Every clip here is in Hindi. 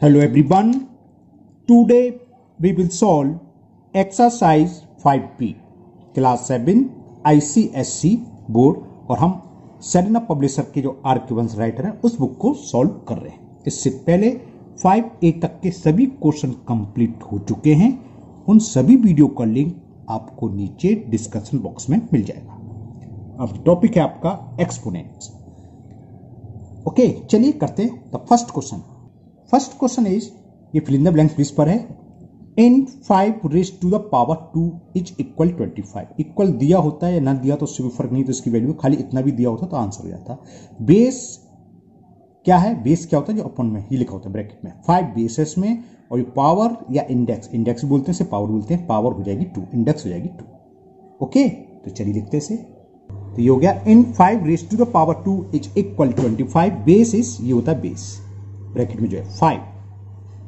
Hello everyone. Today we will solve exercise 5B class 7 ICSC board और हम सेरेना पब्लिशर के जो आर.के. वंश राइटर हैं उस बुक को सॉल्व कर रहे हैं। इससे पहले 5A तक के सभी क्वेश्चन कंप्लीट हो चुके हैं। उन सभी वीडियो का लिंक आपको नीचे डिस्क्रिप्शन बॉक्स में मिल जाएगा। अब टॉपिक है आपका एक्सपोनेंट्स। ओके, चलिए करते हैं the first question. First question is, ये fill in the blanks please पर है, in 5 raise to the power 2 is equal 25। Equal दिया होता है या ना दिया तो उससे भी फर्क नहीं, तो इसकी वैल्यू खाली इतना भी दिया होता तो आंसर हो जाता। बेस क्या है, बेस क्या होता है जो अपन में ही लिखा होता है ब्रैकेट में 5 बेसेस में, और ये पावर या इंडेक्स, इंडेक्स बोलते हैं, से पावर बोलते हैं, पावर हो जाएगी 2, इंडेक्स हो जाएगी 2। ओके, तो चलिए लिखते हैं इसे। तो ये हो गया इन 5 raise to the power 2 is equal 25। Base is, ये होता है बेस, ब्रैकेट में जो है 5,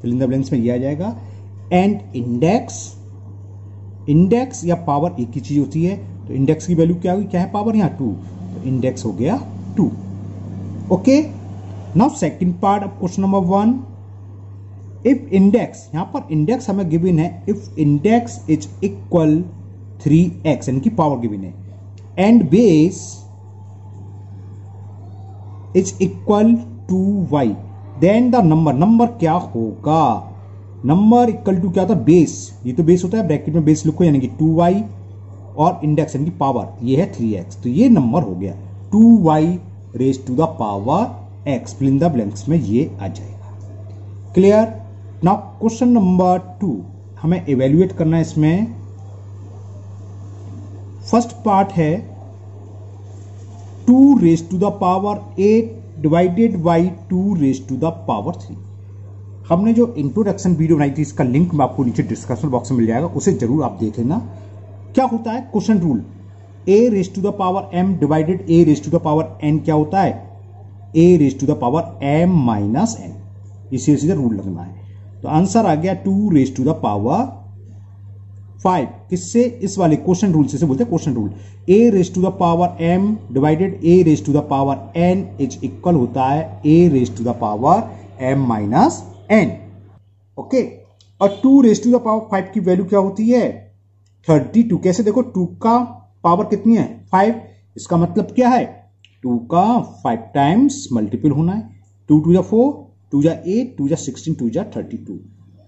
फिल इन द ब्लैंक्स में ये आ जाएगा। एंड इंडेक्स, इंडेक्स या पावर एक ही चीज होती है, तो इंडेक्स की वैल्यू क्या होगी, क्या है पावर यहाँ 2, तो इंडेक्स हो गया 2। Okay, now second part of question number 1। If index, यहां पर इंडेक्स हमें गिवन है, if index is equal 3x यानी कि पावर गिवन है, and base is equal 2y, then the number, number क्या होगा, नंबर इक्वल टू क्या होता है, बेस, ये तो बेस होता है, ब्रैकेट में बेस लिखो यानी कि 2y, और इंडेक्स यानी कि पावर ये है 3x, तो ये नंबर हो गया 2y raise to the power x, fill in the blanks में ये आ जाएगा। क्लियर। नाउ क्वेश्चन नंबर 2 हमें इवेल्युएट करना है। इसमें फर्स्ट पार्ट है 2 raise to the power 8 divided by 2 raise to the power 3। हमने जो इंट्रोडक्शन वीडियो बनाई थी, इसका लिंक मैं आपको नीचे डिस्क्रिप्शन बॉक्स में मिल जाएगा, उसे जरूर आप देख लेना। क्या होता है question rule, a raise to the power m divided a raise to the power n क्या होता है, a raise to the power m minus n, इसी सीधा रूल लगना है। तो आंसर आ गया 2 रेज टू द पावर 5, किससे, इस वाले क्वेश्चन रूल से बोलते हैं question rule. a raise to the power m divided a raise to the power n is equal होता है a raise to the power m minus n। Okay, और 2 रेज टू द पावर 5 की वैल्यू क्या होती है, 32। कैसे देखो, 2 का पावर कितनी है 5, इसका मतलब क्या है 2 का 5 टाइम्स मल्टीपल होना है, 2 2 जा 4, 2 जा 8, 2 जा 16, 2 जा 32।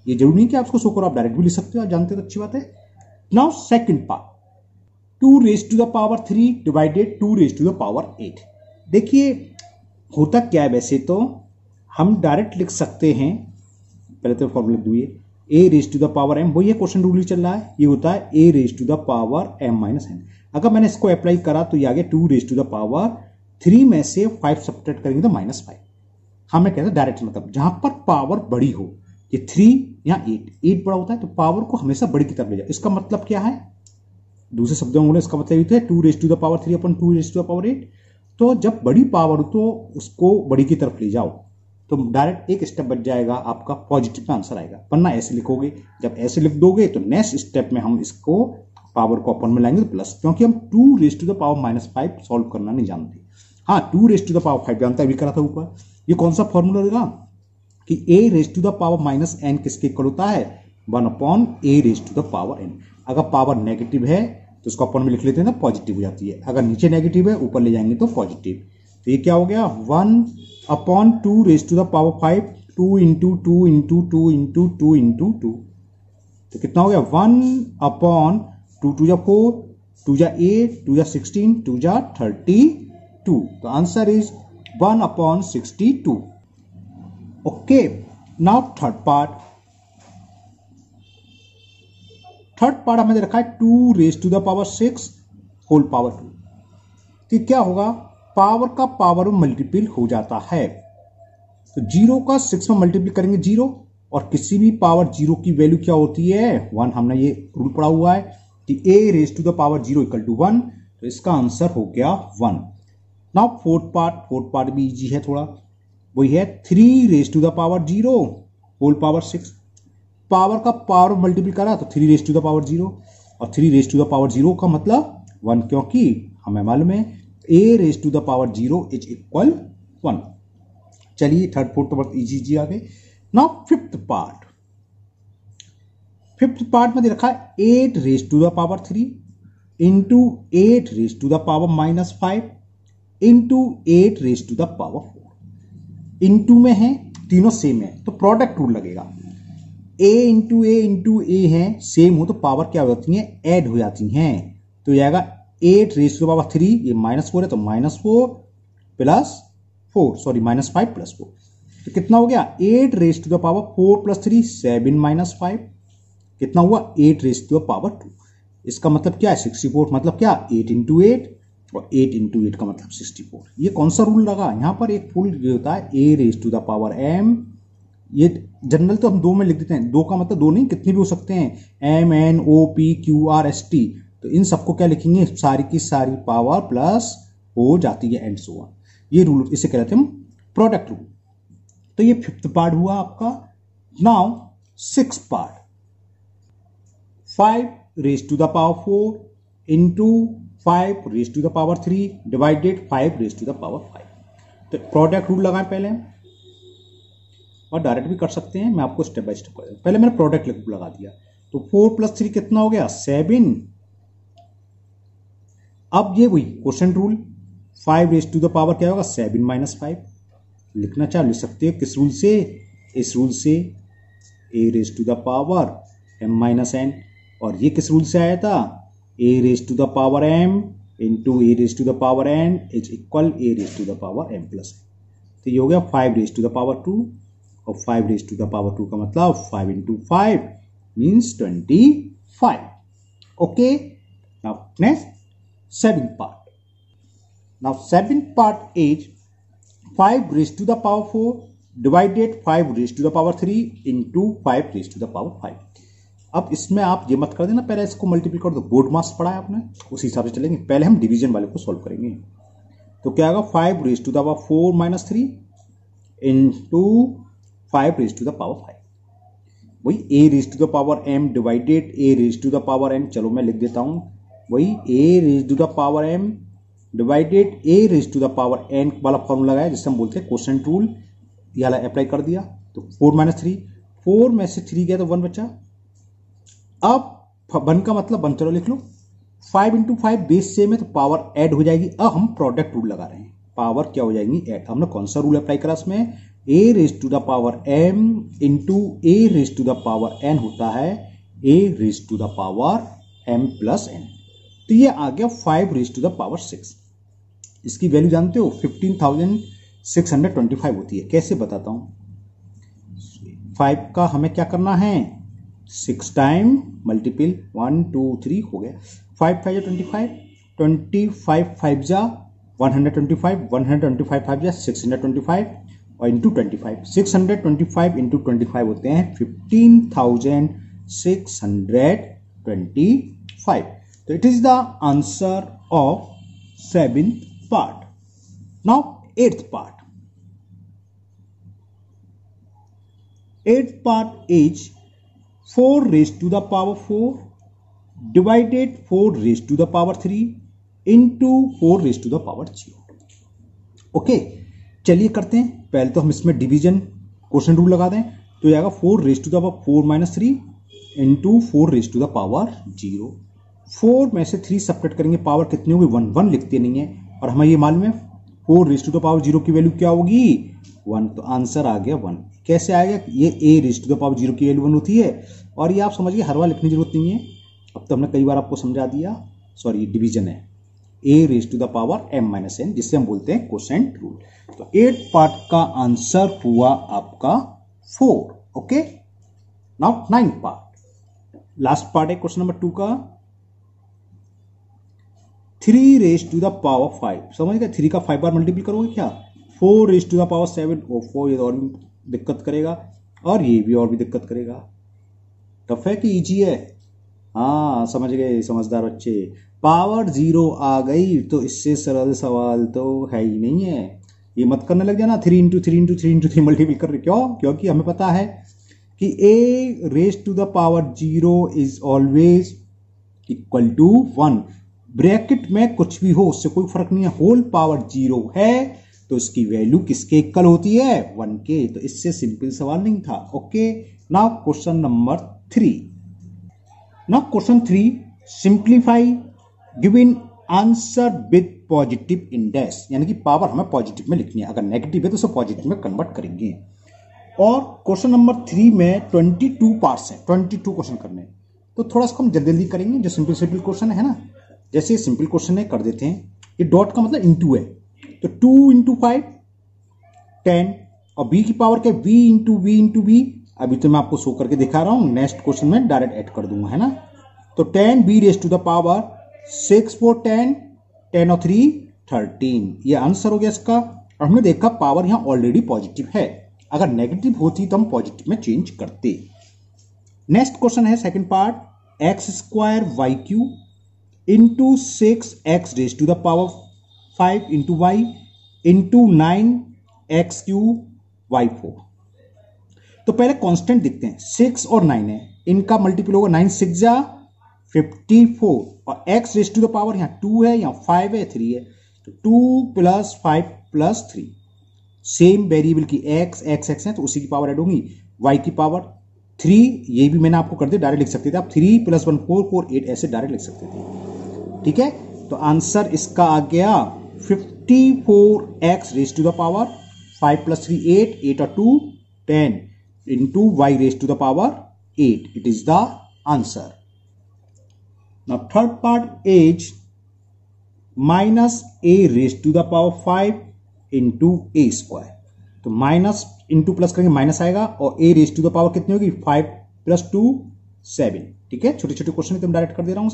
ये जरूरी नहीं कि आप उसको शो करो, आप डायरेक्ट भी लिख सकते हो, आप जानते हो तो अच्छी बात है। Now second part, 2 raise to the power 3 divided 2 raise to the power 8। देखिए होता क्या है, वैसे तो हम डायरेक्ट लिख सकते हैं, पहले तो फॉर्मूला दिए, a raise to the power m, वो ये क्वेश्चन रूल चल रहा है, ये होता है a raise to the power m minus n। अगर मैंने इसको अप्लाई करा तो ये आ गया 2 रेज टू द पावर 3 में से 5 सब्ट्रैक्ट करेंगे तो -5। हमें कहते हैं डायरेक्ट, मतलब जहां पर पावर बड़ी हो, ये 3 या 8 बड़ा होता है, तो पावर को हमेशा बड़ी की तरफ ले जाओ। इसका मतलब क्या है, दूसरे शब्दों में बोले इसका मतलब ये है 2 रेज टू द पावर 3 अपन 2 रेज टू द पावर 8। तो जब बड़ी पावर हो तो उसको बड़ी की तरफ ले जाओ, तो डायरेक्ट एक स्टेप बच जाएगा, आपका पॉजिटिव में आंसर आएगा। वरना ऐसे लिखोगे, जब ऐसे लिख दोगे तो नेक्स्ट स्टेप में हम इसको पावर को अपन में लाएंगे तो प्लस, क्योंकि हम 2 raise to the power -5 solve करना नहीं जानते। हाँ, 2 रेज टू द पावर 5 जानता है, भी करा था ऊपर। ये कौन सा फॉर्मूला रहेगा कि a raise to the power -n किसके इक्वल होता है, 1/a raise to the power n। अगर पावर नेगेटिव है तो उसको अपन में लिख लेते हैं ना, पॉजिटिव हो जाती है, अगर नीचे नेगेटिव है ऊपर ले जाएंगे तो पॉजिटिव। तो ये क्या हो गया, 1/2 raise to the power 5, 2 into 2 into 2 into 2 into 2, तो कितना हो गया 1/2, 2 जा 4, 2 जा 8, 2 जा 16, 2 जा 32। तो answer is 1/62। Okay, now third part. Third part हमें रखा है 2 raise to the power 6 whole power 2। तो क्या होगा, पावर का पावर में मल्टीपल हो जाता है, तो 0 का 6 में मल्टीपल करेंगे 0, और किसी भी पावर 0 की वैल्यू क्या होती है 1। हमने ये रूल पढ़ा हुआ है कि a raise to the power 0 equal to 1, तो इसका आंसर हो गया 1। नाउ फोर्थ पार्ट भी इजी है थोड़ा, वही है 3 raise to the power 0 whole power 6। Power का पावर मल्टीपल करा तो 3 रेज टू द पावर 0, और 3 रेज टू द पावर 0 का मतलब 1, क्योंकि हमें मालूम है a raise to the power 0 is equal 1। चलिए थर्ड फोर्थ तो बहुत इजी आ गए। नाउ फिफ्थ पार्ट में दे रखा है 8 raise to the power 3 into 8 raise to the power -5 into 8 raise to the power 4। Into में है, तीनों सेम है तो प्रोडक्ट रूल लगेगा। a इंटू ए है, सेम हो तो पावर क्या हो जाती है, ऐड हो जाती हैं। तो ये आएगा 8 रेज टू द पावर 3, ये -4 है तो -4 प्लस 4, सॉरी -5 प्लस 4, तो कितना हो गया 8 raise to the power 4 plus 3 7 -5, कितना हुआ 8 रेज टू द पावर 2। इसका मतलब क्या है 64, मतलब क्या 8 इंटू 8 और 8 इंटू 8 का मतलब 64। ये कौन सा रूल लगा, यहां पर एक फुल ये होता है a raise to the power m, ये जनरल तो हम 2 में लिख देते हैं, 2 का मतलब 2 नहीं कितने भी हो सकते हैं, m n o p q r s t, तो इन सबको क्या लिखेंगे, सारी की सारी पावर प्लस हो जाती है एंड सो ऑन। ये रूल इसे कहते हैं हम प्रोडक्ट रूल। तो ये फिफ्थ पार्ट हुआ आपका। Now six part, 5 raise to the power 4 into 5 raise to the power 3 divided 5 raise to the power 5। तो प्रोडक्ट रूल लगाएं पहले, और डायरेक्ट भी कर सकते हैं, मैं आपको स्टेप बाय स्टेप कर, पहले मैंने प्रोडक्ट लगा दिया। तो 4 प्लस 3 कितना हो गया 7। अब ये वही question rule, 5 raise to the power क्या होगा 7 -5, लिखना चाहे लिख सकते हैं किस रूल से, इस रूल से, a raise to the power m minus n, और ये किस रूल से आया था, a raise to the power m into a raise to the power n is equal a raise to the power m plus. तो ये हो गया 5 रेज टू द पावर 2, और 5 रेज टू द पावर 2 का मतलब 5 into 5 means 25। Okay, now next seventh part. Now seventh part is 5 raise to the power 4 divided 5 raise to the power 3 into 5 raise to the power 5। अब इसमें आप ये मत कर देना, पहले इसको मल्टीप्लाई कर दो, बोर्ड मास पढ़ा है आपने, उसी हिसाब से चलेंगे। पहले हम डिवीजन वाले को सॉल्व करेंगे। तो क्या होगा 5 raise to the power 4 minus 3 into 5 raise to the power 5, वही a raise to the power m divided a raise to the power n, चलो मैं लिख देता हूं, वही a raise to the power m divided a raise to the power n वाला फॉर्मूला लगाया जिससे हम बोलते हैं क्वोशंट रूल, ये वाला अप्लाई कर दिया। तो 4 माइनस 3, 4 में से 3 गया तो 1 बचा। अब 1 का मतलब 1, चलो लिख लो, 5 इंटू 5 बेस सेम है तो पावर ऐड हो जाएगी। अब हम प्रोडक्ट रूल लगा रहे हैं, पावर क्या हो जाएंगी ऐड। हमने कौन सा रूल अप्लाई करा इसमें, a raise to the power m into a raise to the power n होता है a raise to the power m plus n। तो ये आ गया 5 रेज टू द पावर 6। इसकी वैल्यू जानते हो 15,625 होती है। कैसे बताता हूं, 5 का हमें क्या करना है 6 टाइम मल्टीपल 1 2 3 हो गया, 5 5 25, 25 5 जा 125, 125 5 जा 625 और इंटू 25, 625 इंटू 25 होते हैं 15,625। तो it is the answer of 7th part. Now 8th part. 8th part is 4 raise to the power 4 divided 4 raise to the power 3 into 4 raise to the power 0। Okay, चलिए करते हैं। पहले तो हम इसमें डिवीजन क्वेश्चन रूल लगा दें, तो आएगा 4 raise to the power 4 minus 3 into 4 raise to the power 0। 4 में से 3 सब्ट्रैक्ट करेंगे, पावर कितनी होगी 1, 1 लिखते नहीं है, और हमें ये मालूम है 4 रेज टू द पावर 0 की वैल्यू क्या होगी 1, तो आंसर आ गया 1। कैसे आएगा, ये a raise to the power 0 की वैल्यू 1 होती है, और ये आप समझिए हर बार लिखने की जरूरत नहीं है, अब तो हमने कई बार आपको समझा दिया। सॉरी, ये डिवीजन है a raise to the power m minus n, जिससे हम बोलते हैं क्वोशंट रूल। तो 8 पार्ट का आंसर हुआ आपका 4। Okay, now 9 part, last part है क्वेश्चन नंबर 2 का। 3 रेज टू द पावर 5, समझ गए, 3 का 5 बार मल्टीपल करोगे क्या, 4 रेज टू द पावर 7 और 4, ये और भी दिक्कत करेगा, और ये भी और भी दिक्कत करेगा। टफ है कि इजी है, हाँ समझ गए समझदार बच्चे। पावर 0 आ गई तो इससे सरल सवाल तो है ही नहीं है, ये मत करने लग जाना 3 इंटू 3 इंटू 3 इंटू 3 मल्टीपल कर रहे। क्यों, क्योंकि हमें पता है कि a raise to the power 0 is always equal to 1। Bracket में कुछ भी हो उससे कोई फर्क नहीं है, होल पावर 0 है तो इसकी वैल्यू किसके इक्वल होती है, 1 के। तो इससे सिंपल सवाल नहीं था। Okay, now question number 3। Now question 3, simplify given answer with positive index, यानी कि पावर हमें पॉजिटिव में लिखनी है, अगर नेगेटिव है तो उसे पॉजिटिव में कन्वर्ट करेंगे। और क्वेश्चन नंबर 3 में 22 पार्ट्स हैं, 22 क्वेश्चन करने हैं, तो थोड़ा इसको हम जल्दी जल्दी करेंगे। जो सिंपल सिंपल क्वेश्चन है ना, जैसे सिंपल क्वेश्चन है कर देते हैं। ये डॉट का मतलब इंटू है, तो 2 इंटू 5 10, और बी की पावर क्या, v into v into b. अभी तो मैं आपको शो करके दिखा रहा हूं, नेक्स्ट क्वेश्चन में डायरेक्ट ऐड कर दूंगा, है ना। तो 10 b raise to the power 6 4 10, 10 और 3 13, ये आंसर हो गया इसका। और हमने देखा पावर यहां ऑलरेडी पॉजिटिव है, अगर नेगेटिव होती तो हम पॉजिटिव में चेंज करते। नेक्स्ट क्वेश्चन है second part, x square y cube into 6x raise to the power 5 into y into 9x cube y 4। तो पहले कांस्टेंट देखते हैं, 6 और 9 है, इनका मल्टीपल होगा, 9 6 जा 54, और x raise to the power यहां 2 है, यहां 5 है, 3 है, तो 2 प्लस 5 प्लस 3। सेम वेरिएबल की x है तो उसी की पावर ऐड होगी, y की पावर 3, ये भी मैंने आपको कर दिया, डायरेक्ट लिख सकते थे आप, 3 प्लस 1 4 4 8 ऐसे डायरेक्ट लिख सकते थे। ठीक है, तो आंसर इसका आ गया 54x raise to the power 5 plus 3 8, 8 और 2 10 into y raise to the power 8, it is the answer. Now third part is minus a raise to the power 5 into a square. तो माइनस इंटू प्लस करेंगे माइनस आएगा, और a raise to the power कितनी होगी, 5 प्लस 2 7। ठीक है, छोटे छोटे क्वेश्चन एकदम डायरेक्ट कर दे रहा हूं,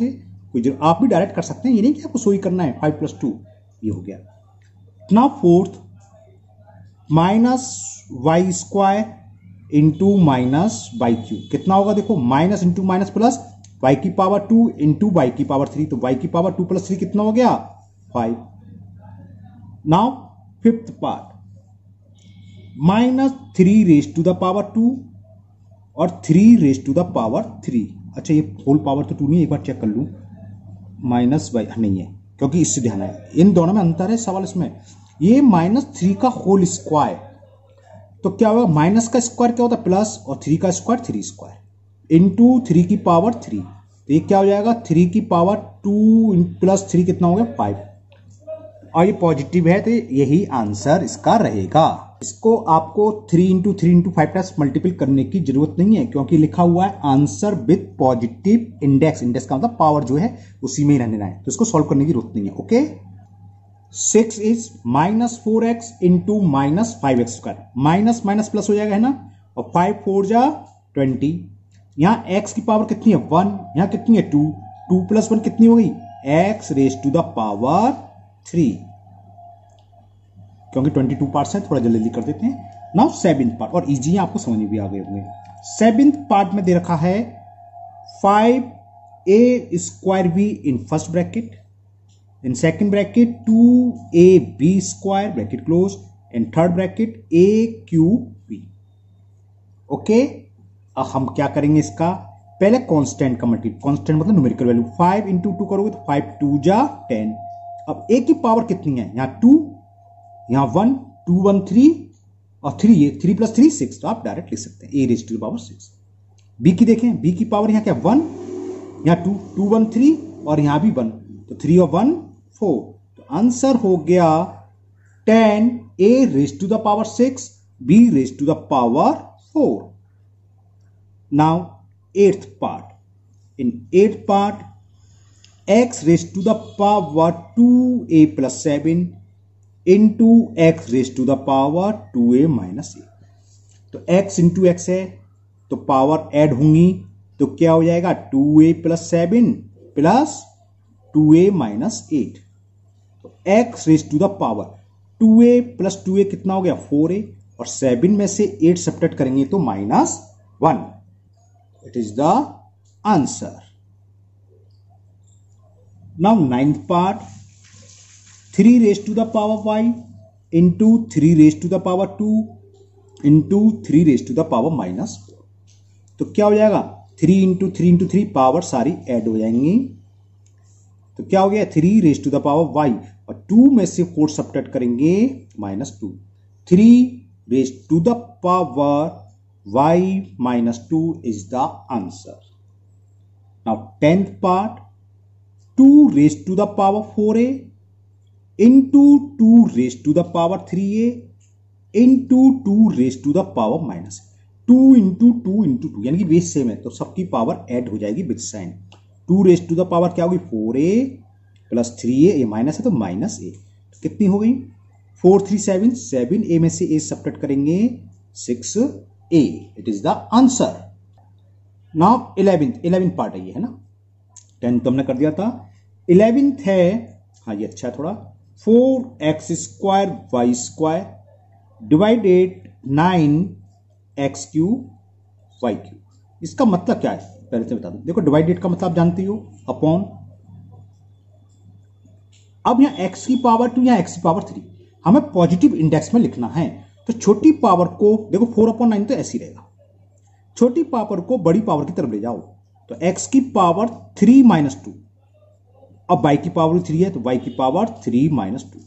कोई जरूर आप भी डायरेक्ट कर सकते हैं, ये नहीं कि आपको सो ही करना है। 5 प्लस 2 ये हो गया। Now fourth, minus y square into minus y cube, कितना होगा देखो, minus into minus plus, y की पावर 2 इंटू वाई की पावर 3, तो y की पावर 2 प्लस 3 कितना हो गया, 5। Now fifth part, minus 3 raise to the power 2 और 3 रेज टू द पावर 3। अच्छा, ये होल पावर तो 2 नहीं, एक बार चेक कर लूं, माइनस वाई नहीं है, क्योंकि इससे ध्यान है, इन दोनों में अंतर है सवाल इसमें। ये माइनस 3 का होल स्क्वायर, तो क्या होगा, माइनस का स्क्वायर क्या होता है प्लस, और 3 का स्क्वायर 3 स्क्वायर इंटू 3 की पावर 3, तो ये क्या हो जाएगा, 3 की पावर 2 प्लस 3 कितना हो गया, 5, और ये पॉजिटिव है, तो यही आंसर इसका रहेगा। इसको आपको 3 इंटू 3 इंटू 5 प्लस मल्टीपल करने की जरूरत नहीं है, क्योंकि लिखा हुआ है answer with positive index, index का मतलब पावर जो है उसी में ही रहने है, तो इसको सॉल्व करने की जरूरत नहीं है। Okay, 6 is minus 4x into minus 5x square, minus minus plus हो जाएगा, है ना, और 5 4 जा 20, यहां x की पावर कितनी है 1, यहां कितनी है 2, 2 प्लस 1 कितनी हो गई, x raise to the power 3, क्योंकि 22 पार्ट्स हैं, थोड़ा जल्दी जल्दी कर देते हैं। नाउ सेवेंथ पार्ट, और इजी है, आपको समझ में भी आ गए होंगे। सेवेंथ पार्ट में दे रखा है 5a square be in first bracket, in second bracket 2ab square bracket close, in third bracket a cube b। Okay, अब हम क्या करेंगे, इसका पहले कांस्टेंट का मल्टीपल, कांस्टेंट मतलब न्यूमेरिकल वैल्यू, 5 इंटू 2 करोगे तो 5 2 जा 10। अब a की पावर कितनी है, यहां 2, यहां 1 2 1 3 और 3, ये 3 प्लस 3 6, तो आप डायरेक्ट लिख सकते हैं a raise to the power 6। b की देखें, b की पावर यहां क्या 1, यहां 2 2 1 3 और यहां भी 1, तो 3 और 1 4, तो आंसर हो गया 10 a raise to the power 6 b raise to the power 4। Now eighth part, in eighth part x raise to the power 2a plus 7 into x raise to the power 2a minus 8, तो x इंटू एक्स है तो पावर ऐड होंगी, तो क्या हो जाएगा 2a plus 7 plus 2a minus 8, तो x raise to the power 2a plus 2a कितना हो गया 4a, और 7 में से 8 सब्ट्रैक्ट करेंगे तो minus 1, it is the answer. Now ninth part, 3 raise to the power y into 3 raise to the power 2 into 3 raise to the power minus 4, तो क्या हो जाएगा 3 इंटू 3 इंटू 3, पावर सारी ऐड हो जाएंगी, तो क्या हो गया 3 raise to the power y, और 2 में से 4 सब्ट्रैक्ट करेंगे -2। 3 raise to the power y -2 is the answer. Now 10th part, 2 raised to the power 4a into 2 raised to the power 3a into 2 raised to the power -2 into 2 into 2, यानी कि बेस सेम है तो सबकी पावर ऐड हो जाएगी with sign. 2 raise to the power क्या होगी 4a प्लस 3a, ये माइनस है तो -a, तो कितनी हो गई 4 3 7, 7a में से a सब्ट्रैक्ट करेंगे 6a, it is the answer. Now 11th part है ना, 10 तो हमने कर दिया था, 11th है, हाँ ये अच्छा है थोड़ा, 4x² y² divided 9x³ y³। इसका मतलब क्या है पहले से बता दो। देखो डिवाइडेड का मतलब जानती हो, अपॉन। अब यहां x की पावर 2 या x की पावर 3 हमें पॉजिटिव इंडेक्स में लिखना है, तो छोटी पावर को देखो 4/9 तो ऐसी रहेगा, छोटी पावर को बड़ी पावर की तरफ ले जाओ, तो x की पावर 3 -2, अब y की पावर 3 है तो y की पावर 3 -2।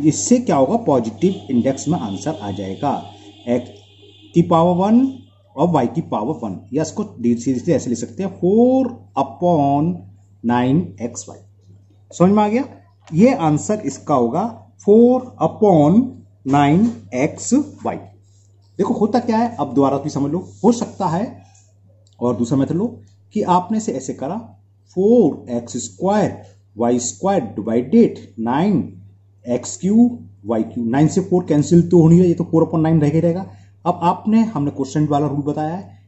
इससे क्या होगा पॉजिटिव इंडेक्स में आंसर आ जाएगा, x की पावर 1 और y की पावर 1, या इसको सीधे ऐसे ले सकते हैं 4/9xy। समझ में आ गया, ये आंसर इसका होगा 4/9xy। देखो होता क्या है, अब दोबारा भी समझ लो, हो सकता है और दूसरा मेथड लो कि आपने से ऐसे करा 4x² y² divided 9x³ y³, 9 से 4 कैंसिल तो होनी है, ये तो 4/9 रह रहेगा। अब हमने क्वेश्चन वाला रूल बताया है,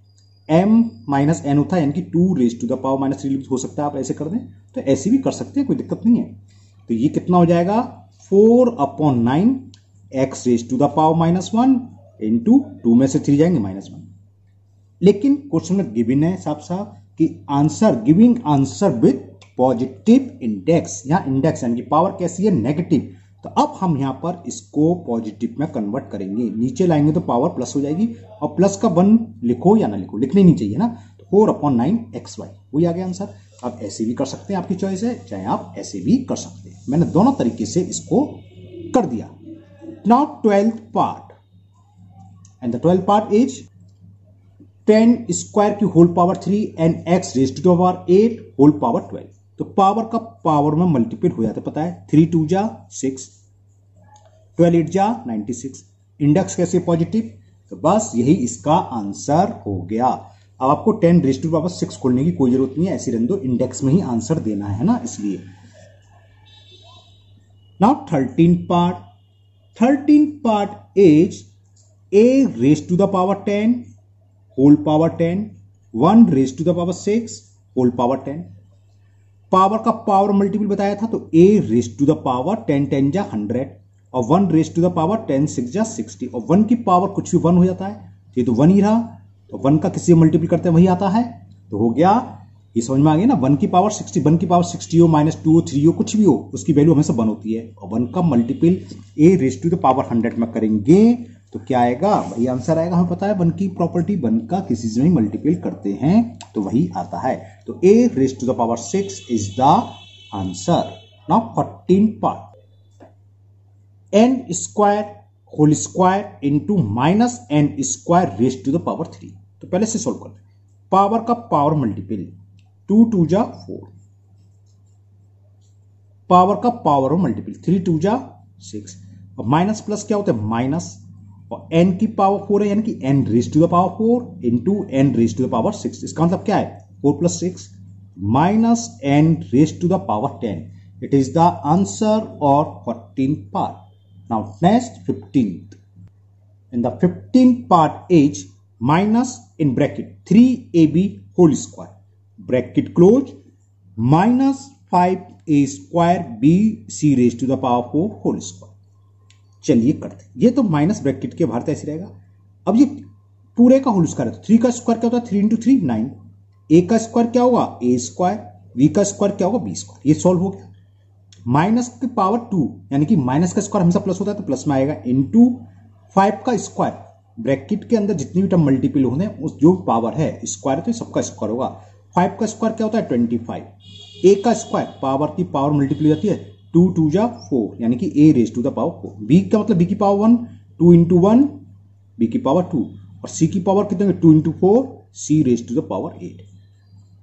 m-n होता है, यानी कि 2 रेज टू द पावर -3 हो सकता है, आप ऐसे कर दें तो ऐसे भी कर सकते हैं, कोई दिक्कत नहीं है। तो ये कितना हो जाएगा 4/9 x raise to the power -1 into 2 में से 3 जाएंगे -1। लेकिन क्वेश्चन में गिवन है साफ साफ कि answer giving answer with positive index, यहां इंडेक्स यानी कि पावर कैसी है नेगेटिव, तो अब हम यहां पर इसको पॉजिटिव में कन्वर्ट करेंगे, नीचे लाएंगे तो पावर प्लस हो जाएगी, और प्लस का 1 लिखो या ना लिखो, लिखनी नहीं चाहिए ना, तो 4/9xy वही आ गया आंसर। आप ऐसे भी कर सकते हैं, आपकी चॉइस है, चाहे आप ऐसे भी कर सकते हैं, मैंने दोनों तरीके से इसको कर दिया। Now 12th part, and the 12th part is 10² की whole power 3 and x raise to the power 8 whole power 12। तो पावर का पावर में मल्टीपल हो जाता है, पता है, 3 2 जा 6, 12 8 जा 96, इंडेक्स कैसे पॉजिटिव, तो बस यही इसका आंसर हो गया। अब आपको 10 रेज टू पावर 6 खोलने की कोई जरूरत नहीं है, ऐसे रहने दो, इंडेक्स में ही आंसर देना है ना, इसलिए। Now 13th part is a raise to the power 10 whole power 10, 1 raise to the power 6 whole power 10। Power का पावर मल्टीपल बताया था, तो a raise to the power 10 10 जा 100 और 1 रेज टू द पावर 10 6 जा 60, और 1 की पावर कुछ भी 1 हो जाता है, ये तो 1 ही रहा, तो 1 का किसी से मल्टीपल करते हैं वही आता है, तो हो गया, ये समझ में आ गया ना, 1 की पावर 60, 1 की पावर 60 हो -2 हो 3 हो कुछ भी हो, उसकी वैल्यू हमेशा 1 होती है, और 1 का multiple a raise to the power 100 में करेंगे तो क्या आएगा, वही आंसर आएगा। हमें पता है 1 की प्रॉपर्टी, 1 का किसी से भी मल्टीपल करते हैं तो वही आता है, तो a raise to the power 6 is the answer. Now 14th part, n² whole square into -n² raise to the power 3। तो पहले से सोल्व करते हैं, पावर का पावर मल्टीपल 2 2 जा 4, पावर का पावर मल्टीपल 3 2 जा 6, और माइनस प्लस क्या होता है माइनस, और n की पावर 4 है, यानी कि n raise to the power 4 into n raise to the power 6। इसका मतलब क्या है 4 + 6 -n raise to the power 10, it is the answer और 14th part. Now next 15th, in the 15th part is minus in bracket 3ab whole square bracket close -5a² bc raise to the power 4 whole square. चलिए करते, ये तो माइनस ब्रैकेट के बाहर ऐसे रहेगा। अब ये पूरे का होल स्क्वायर है, तो 3 का स्क्वायर क्या होता है 3 × 3 9, a का स्क्वायर क्या होगा a², b का स्क्वायर क्या होगा b², ये सॉल्व हो गया। माइनस की पावर 2, यानी कि माइनस का स्क्वायर हमेशा प्लस होता है तो प्लस में आएगा, इंटू 5 का स्क्वायर, ब्रैकेट के अंदर जितनी भी टर्म मल्टीपल होने उस जो पावर है स्क्वायर है तो सबका स्क्वायर होगा। 5 का स्क्वायर क्या होता है 25, a का स्क्वायर पावर की पावर मल्टीपल हो जाती है 2 2 जा 4 यानी कि a raise to the power 4। b का मतलब b की पावर 1, 2 इंटू 1 b की पावर 2 और c की पावर कितने 2 into 4 c raise to the power 8।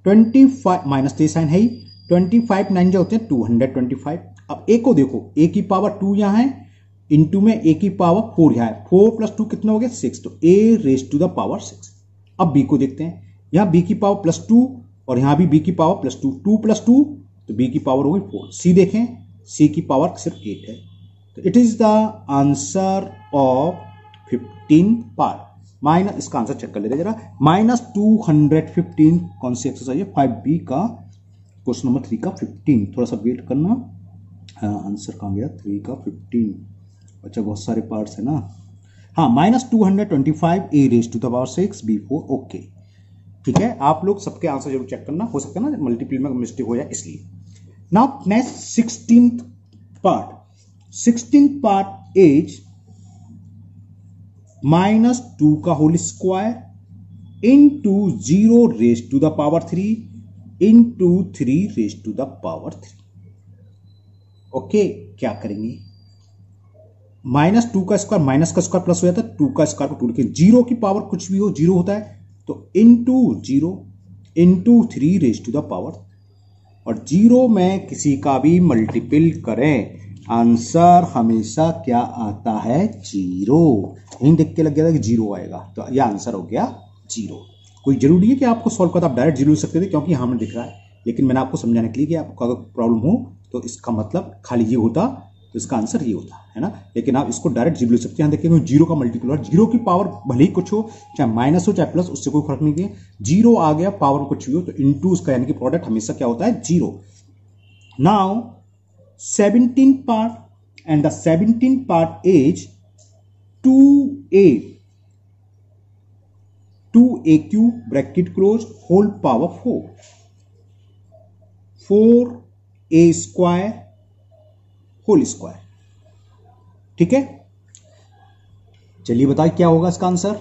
25 minus तो साइन है ही, 25 9 जो होते हैं 225। अब a को देखो, a की पावर 2 यहां है, इंटू में a की पावर 4 यहां है, 4 प्लस 2 कितना हो गया 6, तो a raise to the power 6। अब b को देखते हैं, यहां b की पावर प्लस 2 और यहां भी b की पावर प्लस 2, 2 प्लस 2 तो b की पावर हो गई 4। c देखें, c की पावर सिर्फ 8 है, तो it is the answer of 15 part. Minus, इसका आंसर चेक कर लेते जरा, -215 कौन सी एक्सरसाइज है 5b का क्वेश्चन नंबर 3 का 15। थोड़ा सा वेट करना, आंसर कहां गया 3 का 15। अच्छा बहुत सारे पार्ट्स है ना, हाँ -225 a raise to the power 6 b4। Okay ठीक है, आप लोग सबके आंसर जरूर चेक करना, हो सकता है ना मल्टीपल में मिस्टेक हो जाए इसलिए। Now next 16th part, 16th part is -2 का whole square into 0 raise to the power 3 into 3 raise to the power 3। Okay क्या करेंगे, -2 का स्क्वायर माइनस का स्क्वायर प्लस हो जाता है, 2 का स्क्वायर को 2 लिखे, 0 की पावर कुछ भी हो 0 होता है, तो into 0 into 3 raise to the power, और 0 में किसी का भी मल्टीपल करें आंसर हमेशा क्या आता है 0। यहीं देख के लग गया था कि 0 आएगा, तो यह आंसर हो गया 0। कोई जरूरी नहीं है कि आपको सॉल्व करता, आप डायरेक्ट 0 लिख सकते थे क्योंकि यहां में दिख रहा है, लेकिन मैंने आपको समझाने के लिए कि आपको अगर प्रॉब्लम हो तो इसका मतलब खाली ये होता तो इसका आंसर ये होता है ना, लेकिन आप इसको डायरेक्ट 0 लिख सकते हैं। देखिए 0 का मल्टीपल और 0 की पावर भले ही कुछ हो, चाहे माइनस हो चाहे प्लस, उससे कोई फर्क नहीं है, 0 आ गया पावर में कुछ भी हो तो इंटू उसका यानी कि प्रोडक्ट हमेशा क्या होता है 0। Now 17 part and the 17th part is 2a cube bracket close whole power 4a square whole square। ठीक है, चलिए बताइए क्या होगा इसका आंसर।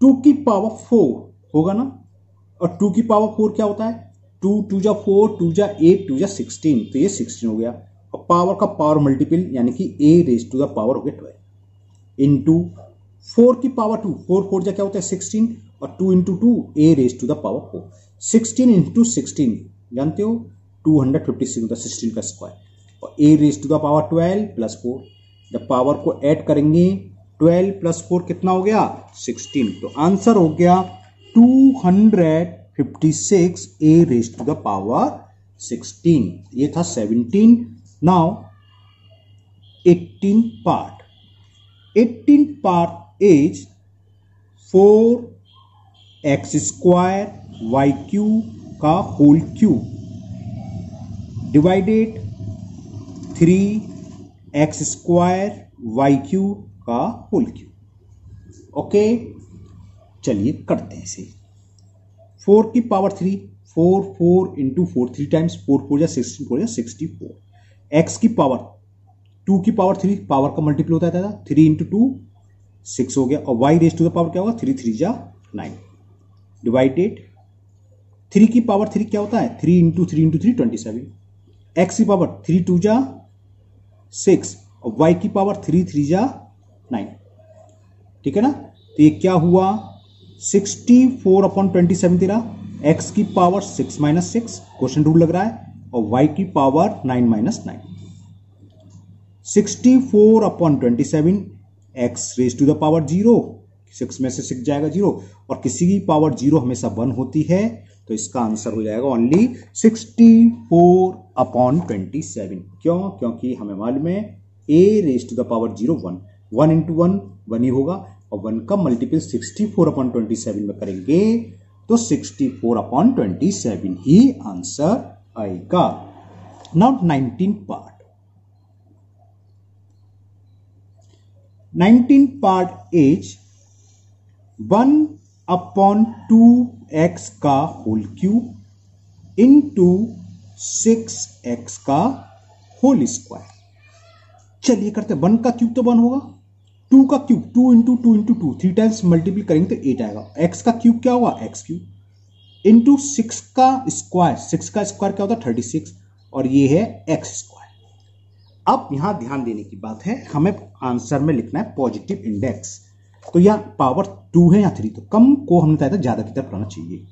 2 की पावर 4 होगा ना, और 2 की पावर 4 क्या होता है 2 2 जा 4, 2 जा 8, 2 जा 16, तो ये 16 हो गया। और पावर का पावर मल्टीपल यानी कि a raise to the power हो गया 12 इंटू 4 की पावर 2, 4 4 जा क्या होता है 16, और 2 into 2 a raise to the power 4, 16 into 16 जानते हो 256 होता है 16 का स्क्वायर, और a raise to the power 12 plus 4, जब पावर को ऐड करेंगे 12 प्लस 4 कितना हो गया 16, तो आंसर हो गया 256 a raise to the power 16। ये था 17। Now 18th part, 18th part is 4x square y cube का whole cube divided 3x square y cube का whole cube। ओके चलिए करते हैं इसे। 4 की पावर 3, 4 4 इंटू 4 3 टाइम्स, 4 4 जा 16, 4 जा 64, x की पावर 2 की पावर 3 पावर का मल्टीपल होता है 3 इंटू 2 6 हो गया, और y raise to the power क्या होगा 3 3 जा 9 डिवाइडेड 3 की पावर 3 क्या होता है 3 इंटू 3 इंटू 3 27, x की पावर 3 2 जा 6 और y की पावर 3 3 जा 9। ठीक है ना, तो ये क्या हुआ 64/27 तेरा, x की पावर 6 माइनस 6 क्वेश्चन रूल लग रहा है, और y की power 9 minus 9, 64/27 x raise to the power 0, 6 में से 6 जाएगा 0, और किसी की पावर 0 हमेशा 1 होती है, तो इसका आंसर हो जाएगा ओनली 64/27। क्यों, क्योंकि हमें मालूम है a raise to the power 0 1, 1 into 1 1 ही होगा, और 1 का मल्टीपल 64/27 में करेंगे तो 64/27 ही आंसर आएगा। Now 19 part, 19 part is 1/2x का होल क्यूब इंटू 6x का होल स्क्वायर। चलिए करते हैं, 1 का क्यूब तो 1 होगा, 2 का cube 2 into 2 into 2 3 times multiple करेंगे तो 8 आएगा, x का क्यूब क्या होगा x क्यूब इंटू 6 का स्क्वायर, 6 का स्क्वायर क्या होता है 36, और ये है x स्क्वायर। अब यहां ध्यान देने की बात है, हमें आंसर में लिखना है पॉजिटिव इंडेक्स। तो यहाँ पावर 2 है या 3, तो कम को हमने बताया था ज्यादा की तरफ रहना चाहिए।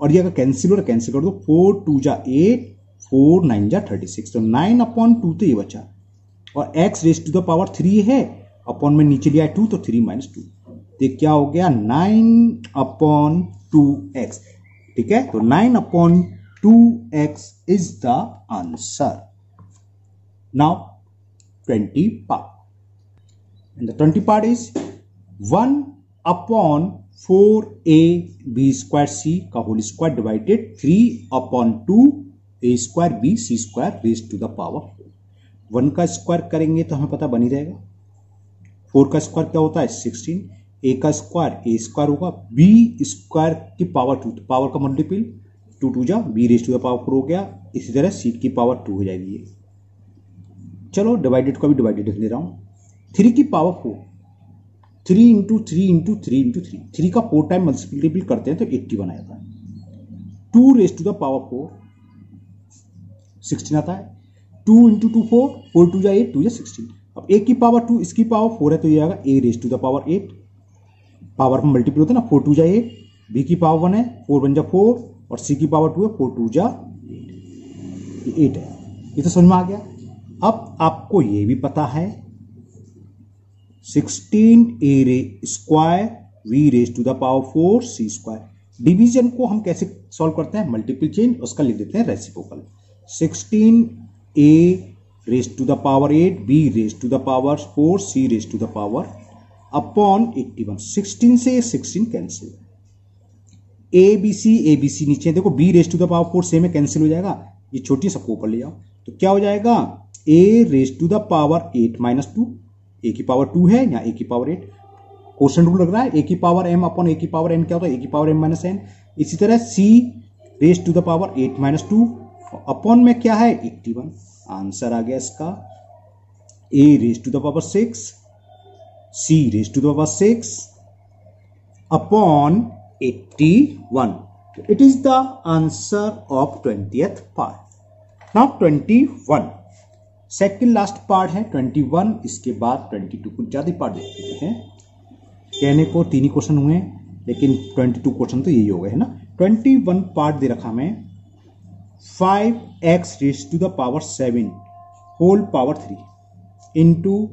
और ये अगर कैंसिल हो रहा कैंसिल कर दो, 4 2 जा 8, 4 9 जा 36, तो 9/2 तो ये बचा। और x raise to the power 3 है, अपॉन में नीचे लिया है 2, तो 3 - 2, तो क्या हो गया 9/2x। ठीक है, तो 9/2x is the answer. Now 20 part, and the 20 part is 1/4ab² का whole square divided 3/2a²b² raise to the power 4। 1 का स्क्वायर करेंगे तो हमें पता बन ही रहेगा। 4 का स्क्वायर क्या होता है 16, a का स्क्वायर a² होगा, b² की पावर 2, तो पावर का मल्टीपल 2 2 जा b raise to the power 4 हो गया। इसी तरह c की पावर 2 हो जाएगी। चलो डिवाइडेड को भी डिवाइडेड लिख ले रहा हूं। 3 की पावर 4, 3 × 3 × 3 × 3, 3 का 4 टाइम मल्टीपल करते हैं तो 81 आता है। 2 रेज टू द पावर 4 16 आता है। 2 × 2 4, 4 2 जा 8, 2 जा 16। अब a की पावर 2, इसकी पावर 4 है, तो ये आएगा a raise to the power 8। Power में मल्टीपल होता है ना, 4 2 जा 8, b की पावर 1 है, 4 1 जा 4, और c की पावर 2 है, 4 2 जा 8 है। ये तो समझ में आ गया। अब आपको ये भी पता है 16a² v raise to the power 4 c²। Division को हम कैसे सॉल्व करते हैं, मल्टीपल चेंज, उसका लिख देते हैं reciprocal. 16a raise to the power 8 b raise to the power 4 c raise to the power upon 81। 16 से 16 कैंसिल, abc नीचे देखो, b raise to the power 4 same में कैंसिल हो जाएगा, ये छोटी सबको ऊपर ले जाओ, तो क्या हो जाएगा a raise to the power 8 - 2, a की पावर 2 है या a की पावर 8, क्वेश्चन रूल लग रहा है, a की पावर m अपॉन a की पावर n क्या होता है, a की पावर m - n। इसी तरह c raise to the power 8 - 2 upon में क्या है 81। आंसर आ गया इसका a raise to the power 6, c raise to the power 6 upon 81। It is the answer of 20th part. Now 21 second last part है 21। इसके बाद 22 कुछ ज्यादा पार्ट देखते हैं। कहने को 3 ही क्वेश्चन हुए, लेकिन 22 क्वेश्चन तो यही हो गए है ना। 21 पार्ट दे रखा हमें 5x raise to the power 7 whole power 3 into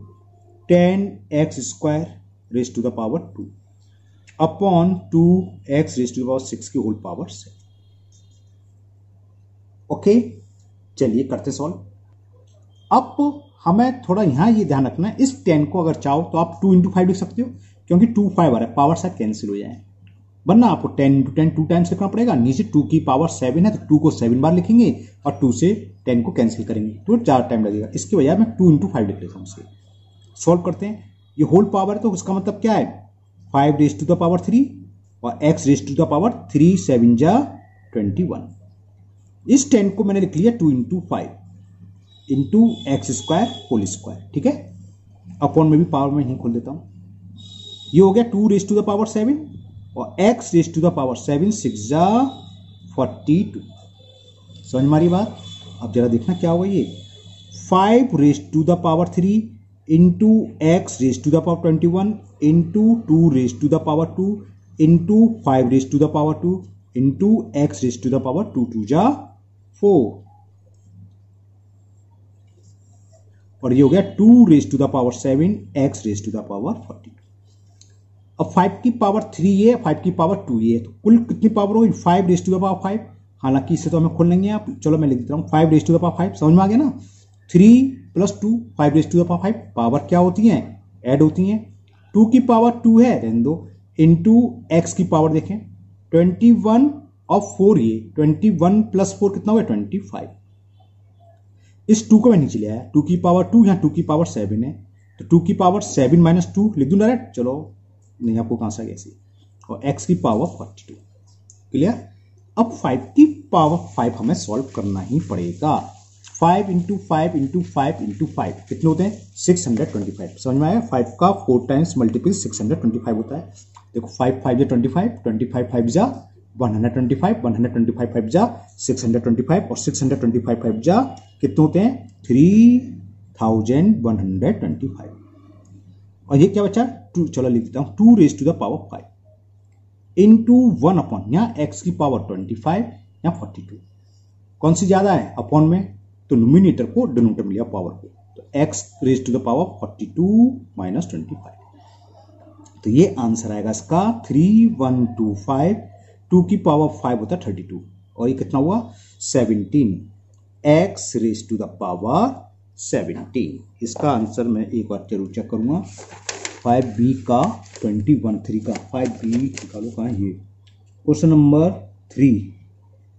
10x² raise to the power 2 upon 2x raise to the power 6 की होल पावर 7। ओके, चलिए करते सॉल्व। अब हमें थोड़ा यहां ये ध्यान रखना है, इस 10 को अगर चाहो तो आप 2 × 5 लिख सकते हो, क्योंकि 2 5 आ रहा है, पावर शायद कैंसिल हो जाए, वरना आपको 10 × 10 2 टाइम्स लिखना पड़ेगा। नीचे 2 की पावर 7 है, तो 2 को 7 बार लिखेंगे और 2 से 10 को कैंसिल करेंगे, तो 4 टाइम लगेगा। इसकी वजह मैं 2 × 5 लिख लेता हूँ। सॉल्व करते हैं। ये होल पावर है, तो उसका मतलब क्या है 5 रेज टू द पावर 3 और x raise to the power 3 7 जा 21। इस 10 को मैंने लिख लिया 2 × 5 इंटू x² होल स्क्वायर। ठीक है, अपॉन में भी पावर में नहीं खोल देता हूं। ये हो गया 2 रेज टू द पावर 7 और x raise to the power 7 6 जा 42। समझ मारी बात। अब जरा देखना क्या होगा, ये 5 raise to the power 3 into x raise to the power 21 into 2 raise to the power 2 into 5 raise to the power 2 into x raise to the power 2 2 जा 4, और ये हो गया 2 raise to the power 7 x raise to the power 42। अब 5 की पावर 3 है, 5 की पावर 2 है, तो कुल कितनी पावर होगी 5 रेज टू द पावर 5। हालांकि इससे तो हमें खोल लेंगे आप, चलो मैं लिख देता हूँ 5 रेज टू द पावर 5। समझ में आ गया ना। 3 + 2 5 raise to the power 5, power क्या होती है ऐड होती हैं। 2 की पावर 2 है रहने दो, इंटू x की पावर देखें 21 और 4, ये 21 + 4 कितना हुआ 25। इस 2 को मैं नीचे ले आया, 2 की पावर 2 यहाँ 2 की पावर 7 है, तो 2 की पावर 7 - 2 लिख दूं डायरेक्ट। चलो नहीं, आपको कहां से आ गया ऐसे, और x की पावर 42। क्लियर। अब 5 की पावर 5 हमें सॉल्व करना ही पड़ेगा। 5 × 5 × 5 × 5 कितने होते हैं 625। समझ में आया। 5 का 4 टाइम्स मल्टीपल 625 होता है। देखो 5 5 जा 25, 25 5 जा 125, 125 5 जा 625 और 625 5 जा कितने होते हैं 3 1125। और ये क्या बचा, 2, चलो लिख देता हूं 2 raise to the power 5 into 1 upon, यहाँ x की पावर 25 या 42, कौन सी ज्यादा है अपॉन में, तो नोमिनेटर को डिनोमिनेटर में लिया पावर को, तो x raise to the power 42 माइनस 25, तो ये आंसर आएगा इसका 3125। 2 की पावर 5 होता है 32 और ये कितना हुआ 17, x raise to the power 17। इसका आंसर मैं एक बार जरूर चेक करूंगा, 5b का 21, 3 का 5b निकालो, कहाँ है ये, क्वेश्चन नंबर 3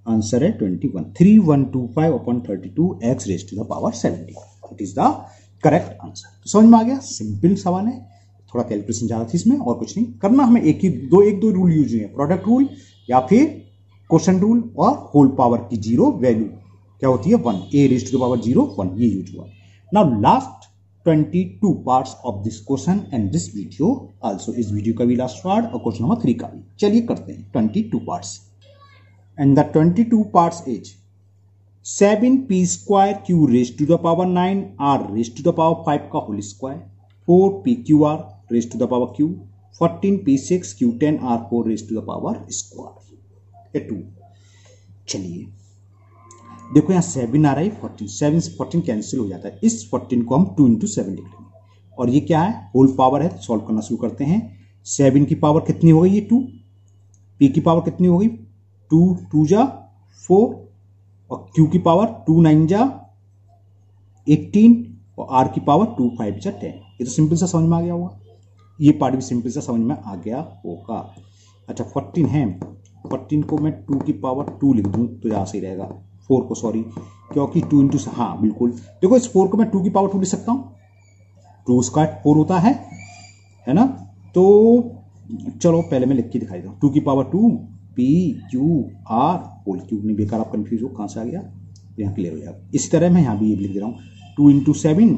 आंसर है 21, 3125 upon 32 x raise to the power 17, it is the correct answer. तो समझ में आ गया, सिंपल सवाल है, थोड़ा कैलकुलेशन ज्यादा थी इसमें और कुछ नहीं करना, हमें एक दो रूल यूज हुए, प्रोडक्ट रूल या फिर क्वेश्चन रूल और होल पावर की जीरो वैल्यू क्या होती है 1, a raise to the power 0 1, ये यूज हुआ। Now last 22 parts of this question and this video also, इस वीडियो का भी लास्ट पार्ट और क्वेश्चन नंबर 3 का भी, चलिए करते हैं 22 parts and the 22 parts is 7p square q raise to the power 9 r raise to the power 5 का whole square, 4pqr raise to the power q, 14p6 q10 r4 raise to the power square, ये 2। चलिए देखो यहाँ 7 आ रहा है, 14, 7 से 14 कैंसिल हो जाता है, इस 14 को हम 2 इंटू 7 लिख लेंगे और ये क्या है होल पावर है, सॉल्व करना शुरू करते हैं। 7 की पावर कितनी हो गई, ये 2, p की पावर कितनी हो गई 2 2 जा 4 और q की पावर 2 9 जा 18 और r की पावर 2 5 जा 10। ये तो सिंपल सा समझ में आ गया होगा, ये पार्ट भी सिंपल सा समझ में आ गया होगा। अच्छा 14 है, 14 को मैं 2 की पावर 2 लिख दूं तो ज़्यादा सही रहेगा, 4 को सॉरी, क्योंकि 2 इंटू, हाँ बिल्कुल, देखो इस 4 को मैं 2 की पावर 2 लिख सकता हूँ, 2 स्क्वायर 4 होता है ना। तो चलो पहले मैं लिख के दिखाई दूँ, 2 की power 2 p q r whole cube, नहीं बेकार आप कंफ्यूज हो कहाँ से आ गया, यहाँ क्लियर हो जाएगा। इसी तरह मैं यहाँ भी ये लिख दे रहा हूँ 2 इंटू 7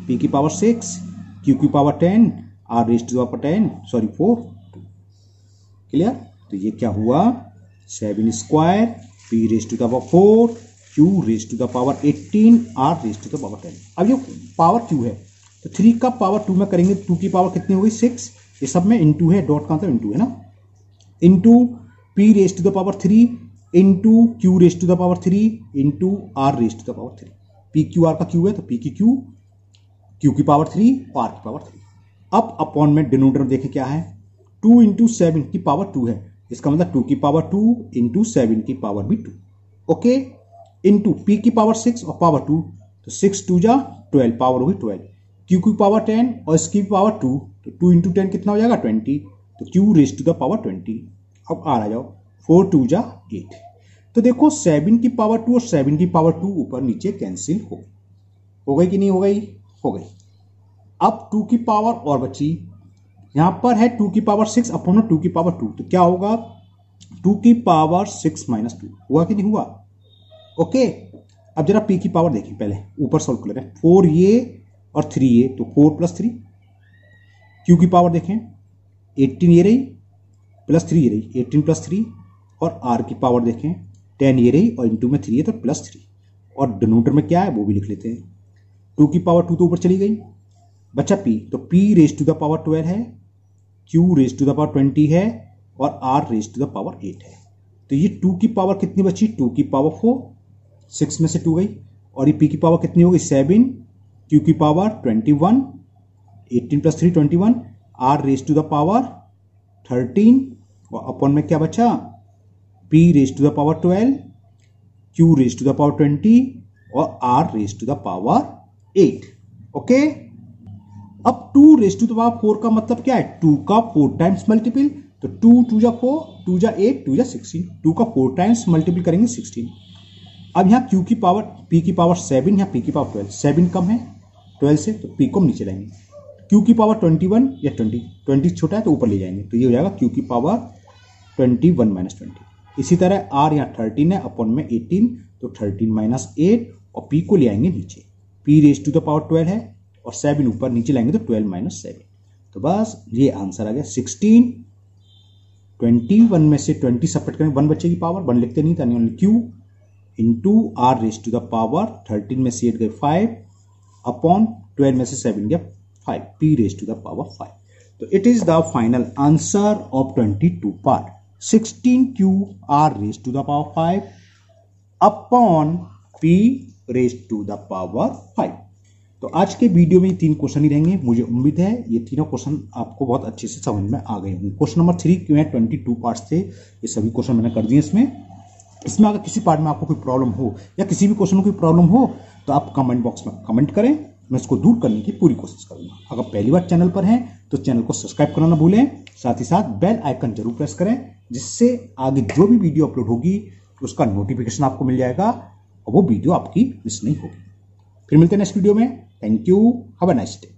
p की पावर 6 q की power 10 r raise to the power 10 sorry 4, clear. तो ये क्या हुआ 7 square p raise to the power 4 q raise to the power 18 r raise to the power 10। अब ये पावर q है तो 3 का पावर 2 में करेंगे, 2 की पावर कितनी हो गई 6, ये सब में इंटू है, डॉट का मतलब इंटू है ना, into p raise to the power 3 into q raise to the power 3 into r raise to the power 3, p q r का q है तो p की q की पावर 3 और r की पावर 3। अब अपॉन में डिनोमिनेटर देखें क्या है, 2 इंटू 7 की पावर 2 है, इसका मतलब 2 की पावर 2 इंटू 7 की पावर भी 2, ओके, इंटू p की पावर 6 और पावर 2, तो 6 2 जा 12 पावर होगी 12, q की पावर 10 और इसकी पावर 2, तो 2 इंटू 10 कितना हो जाएगा 20, तो q raise to the power 20। अब आ जाओ 4 2 जा 8, तो देखो 7 की पावर 2 और 7 की पावर 2 ऊपर नीचे कैंसिल हो गई कि नहीं हो गई, हो गई। अब 2 की पावर और बची, यहां पर है 2 की पावर 6 अपॉन 2 की पावर 2, तो क्या होगा 2 की पावर 6 माइनस 2, हुआ कि नहीं हुआ, ओके। अब जरा p की पावर देखिए, पहले ऊपर सॉल्व कर लेते हैं, 4 ये और 3 ये, तो 4 प्लस 3, q की पावर देखें 18 ये रही प्लस 3 ये रही, 18 प्लस 3, और r की पावर देखें 10 ये रही और इंटू में 3 है तो प्लस 3, और डिनोमिनेटर में क्या है वो भी लिख लेते हैं, 2 की पावर 2 तो ऊपर चली गई, बच्चा p, तो p raise to the power 12 है, q raise to the power 20 है और r raise to the power 8 है, तो ये 2 की पावर कितनी बची, 2 की पावर 4, 6 में से 2 गई, और ये p की पावर कितनी हो गई 7, q की power 21, 18 plus 3 21, r raise to the power 13 और अपॉन में क्या बचा p raise to the power 12, q raise to the power 20 और r raise to the power 8, okay. अब 2 रेज टू द पावर 4 का मतलब क्या है, 2 का 4 टाइम्स मल्टीपल, तो 2 2 जा 4, 2 जा 8, 2 जा 16, 2 का 4 टाइम्स मल्टीपल करेंगे 16। अब यहाँ q की पावर p की पावर 7, यहाँ p की पावर 12, 7 कम है 12 से तो p को हम नीचे लाएंगे, q की पावर 21 या 20 छोटा है तो ऊपर ले जाएंगे, तो ये हो जाएगा q की पावर 21 माइनस 20। इसी तरह r यहाँ 13 है अपॉन में 18, तो 13 माइनस 8 और p को ले आएंगे नीचे, p raise to the power 12 है और 7 ऊपर नीचे लाएंगे तो 12 माइनस 7, तो बस ये आंसर आ गया 16। 21 में से 20 सपरेट करेंगे, 1 बच्चे की पावर 1 लिखते नहीं था, q into r raise to the power 13 में से 8 गए 5 अपॉन 12 में से 7 गया 5, p raise to the power 5। तो it is the final answer of 22 part, 16q r raise to the power 5 अपॉन p raise to the power 5। तो आज के वीडियो में 3 क्वेश्चन ही रहेंगे। मुझे उम्मीद है ये तीनों क्वेश्चन आपको बहुत अच्छे से समझ में आ गए होंगे। क्वेश्चन नंबर 3 क्यों है, 22 पार्ट्स थे, ये सभी क्वेश्चन मैंने कर दिए। इसमें अगर किसी पार्ट में आपको कोई प्रॉब्लम हो या किसी भी क्वेश्चन में कोई प्रॉब्लम हो तो आप कमेंट बॉक्स में कमेंट करें, मैं इसको दूर करने की पूरी कोशिश करूंगा। अगर पहली बार चैनल पर हैं तो चैनल को सब्सक्राइब करना ना भूलें, साथ ही साथ बेल आइकन जरूर प्रेस करें, जिससे आगे जो भी वीडियो अपलोड होगी उसका नोटिफिकेशन आपको मिल जाएगा और वो वीडियो आपकी मिस नहीं होगी। फिर मिलते हैं नेक्स्ट वीडियो में। Thank you, have a nice day.